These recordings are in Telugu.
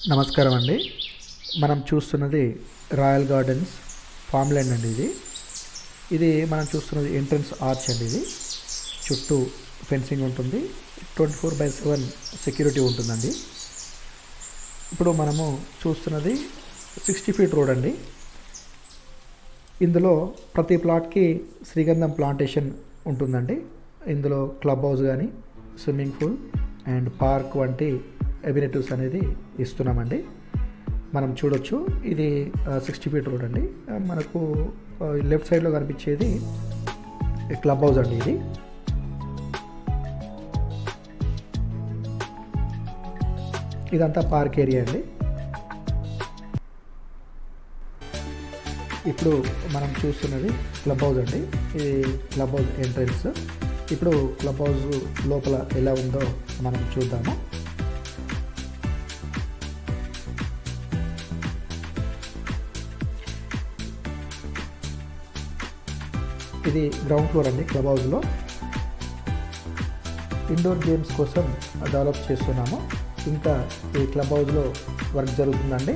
నమస్కారం అండి. మనం చూస్తున్నది రాయల్ గార్డెన్స్ ఫామ్ ల్యాండ్ అండి. ఇది మనం చూస్తున్నది ఎంట్రన్స్ ఆర్చ్ అండి. ఇది చుట్టూ ఫెన్సింగ్ ఉంటుంది, 24/7 సెక్యూరిటీ ఉంటుందండి. ఇప్పుడు మనము చూస్తున్నది 60 ఫీట్ రోడ్ అండి. ఇందులో ప్రతి ప్లాట్కి శ్రీగంధం ప్లాంటేషన్ ఉంటుందండి. ఇందులో క్లబ్ హౌస్ కానీ, స్విమ్మింగ్ పూల్ అండ్ పార్క్ వంటి ఎబినిటీస్ అనేది ఇస్తున్నామండి. మనం చూడొచ్చు, ఇది 60 ఫీట్ రోడ్ అండి. మనకు లెఫ్ట్ సైడ్లో కనిపించేది క్లబ్ హౌస్ అండి. ఇదంతా పార్క్ ఏరియా అండి. ఇప్పుడు మనం చూస్తున్నది క్లబ్ హౌస్ అండి. ఇది క్లబ్ హౌస్ ఎంట్రన్స్. ఇప్పుడు క్లబ్ హౌస్ లోపల ఎలా ఉందో మనం చూద్దాము. ఇది గ్రౌండ్ ఫ్లోర్ అండి. క్లబ్ హౌస్లో ఇండోర్ గేమ్స్ కోసం డెవలప్ చేస్తున్నాము. ఇంకా ఈ క్లబ్ హౌస్లో వర్క్ జరుగుతుందండి.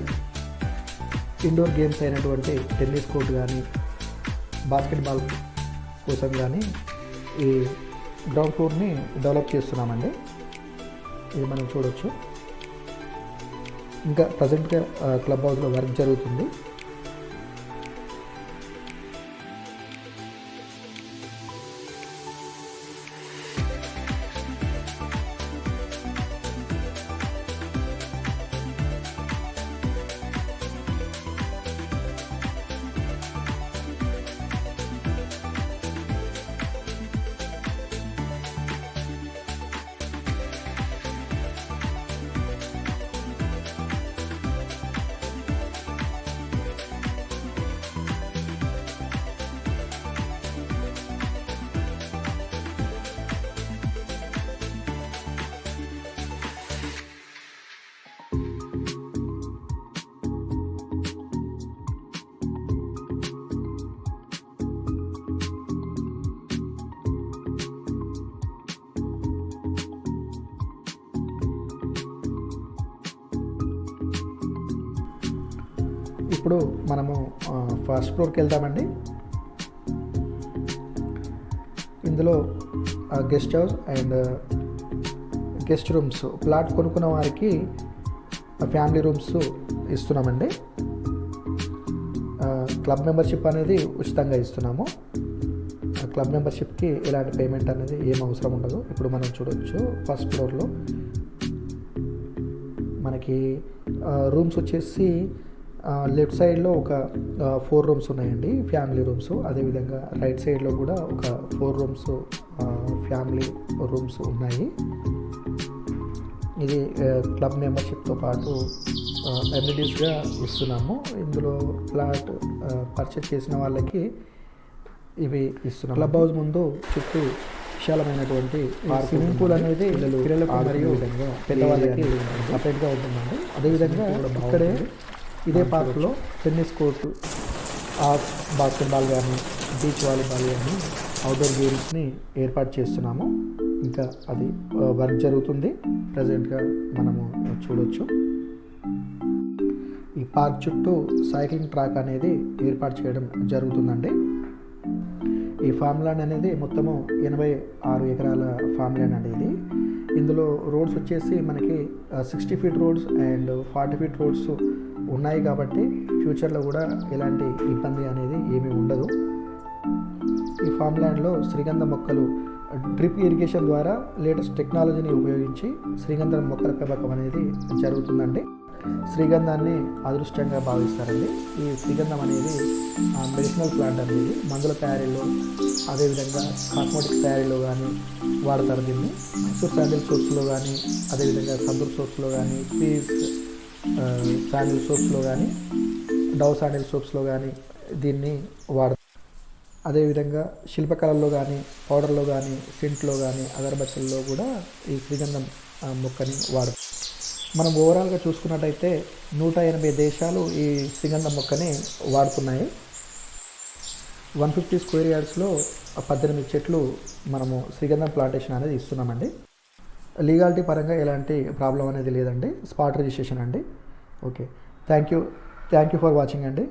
ఇండోర్ గేమ్స్ అయినటువంటి టెన్నిస్ కోర్ట్ కానీ, బాస్కెట్బాల్ కోసం కానీ ఈ గ్రౌండ్ ఫ్లోర్ని డెవలప్ చేస్తున్నామండి. ఇది మనం చూడవచ్చు. ఇంకా ప్రజెంట్గా క్లబ్ హౌస్లో వర్క్ జరుగుతుంది. ఇప్పుడు మనము ఫస్ట్ ఫ్లోర్కి వెళ్దామండి. ఇందులో guest house and guest rooms, plot కొనుక్కున్న వారికి ఫ్యామిలీ రూమ్స్ ఇస్తున్నామండి. క్లబ్ మెంబర్షిప్ అనేది ఉచితంగా ఇస్తున్నాము. క్లబ్ మెంబర్షిప్కి ఎలాంటి పేమెంట్ అనేది ఏం అవసరం ఉండదు. ఇప్పుడు మనం చూడవచ్చు, ఫస్ట్ ఫ్లోర్లో మనకి రూమ్స్ వచ్చేసి లెఫ్ట్ సైడ్లో ఒక 4 రూమ్స్ ఉన్నాయండి, ఫ్యామిలీ రూమ్స్. అదేవిధంగా రైట్ సైడ్లో కూడా ఒక 4 రూమ్స్ ఫ్యామిలీ రూమ్స్ ఉన్నాయి. ఇది క్లబ్ మెంబర్షిప్తో పాటు అమ్యూనిటీస్గా ఇస్తున్నాము. ఇందులో ఫ్లాట్ పర్చేస్ చేసిన వాళ్ళకి ఇవి ఇస్తున్నాం. క్లబ్ హౌస్ ముందు చుట్టూ విశాలమైనటువంటి స్విమ్మింగ్ పూల్ అనేది పిల్లలకు మరియు పెద్దవాళ్ళకి సపరేట్గా ఉంటుందండి. అదేవిధంగా ఇక్కడే ఇదే పార్కులో టెన్నిస్ కోర్టు, బాస్కెట్బాల్ కానీ, బీచ్ వాలీబాల్ కానీ, అవుట్డోర్ గేమ్స్ని ఏర్పాటు చేస్తున్నాము. ఇంకా అది వర్క్ జరుగుతుంది. ప్రజెంట్గా మనము చూడవచ్చు. ఈ పార్క్ చుట్టూ సైక్లింగ్ ట్రాక్ అనేది ఏర్పాటు చేయడం జరుగుతుందండి. ఈ ఫామ్ ల్యాండ్ అనేది మొత్తము 86 ఎకరాల ఫామ్ ల్యాండ్ అండి. ఇది ఇందులో రోడ్స్ వచ్చేసి మనకి 60 feet roads and 40 feet roads ఉన్నాయి కాబట్టి ఫ్యూచర్లో కూడా ఎలాంటి ఇబ్బంది అనేది ఏమీ ఉండదు. ఈ ఫామ్ ల్యాండ్లో శ్రీగంధ మొక్కలు డ్రిప్ ఇరిగేషన్ ద్వారా లేటెస్ట్ టెక్నాలజీని ఉపయోగించి శ్రీగంధం మొక్కల పెంపకం అనేది జరుగుతుందండి. శ్రీగంధాన్ని అదృష్టంగా భావిస్తారండి. ఈ శ్రీగంధం అనేది మెడిసినల్ ప్లాంట్ అనేది మందుల తయారీలో, అదేవిధంగా కాస్మెటిక్ తయారీలో కానీ వాడతారు. దీన్ని శాండిల్ సోప్స్లో కానీ, అదేవిధంగా సందూర్ సోప్స్లో కానీ, పీస్ శాండిల్ సోప్స్లో కానీ, డవ్ శాండిల్ సోప్స్లో కానీ దీన్ని వాడతారు. అదేవిధంగా శిల్పకళల్లో కానీ, పౌడర్లో కానీ, సెంట్లో కానీ, అగరబత్తీల్లో కూడా ఈ శ్రీగంధం మొక్కని వాడతారు. మనం ఓవరాల్గా చూసుకున్నట్టయితే 180 దేశాలు ఈ శ్రీగంధం మొక్కని వాడుతున్నాయి. 150 స్క్వేర్ యార్డ్స్లో 18 చెట్లు మనము శ్రీగంధం ప్లాంటేషన్ అనేది ఇస్తున్నామండి. లీగాలిటీ పరంగా ఎలాంటి ప్రాబ్లం అనేది లేదండి. స్పాట్ రిజిస్ట్రేషన్ అండి. Okay, thank you for watching అండి.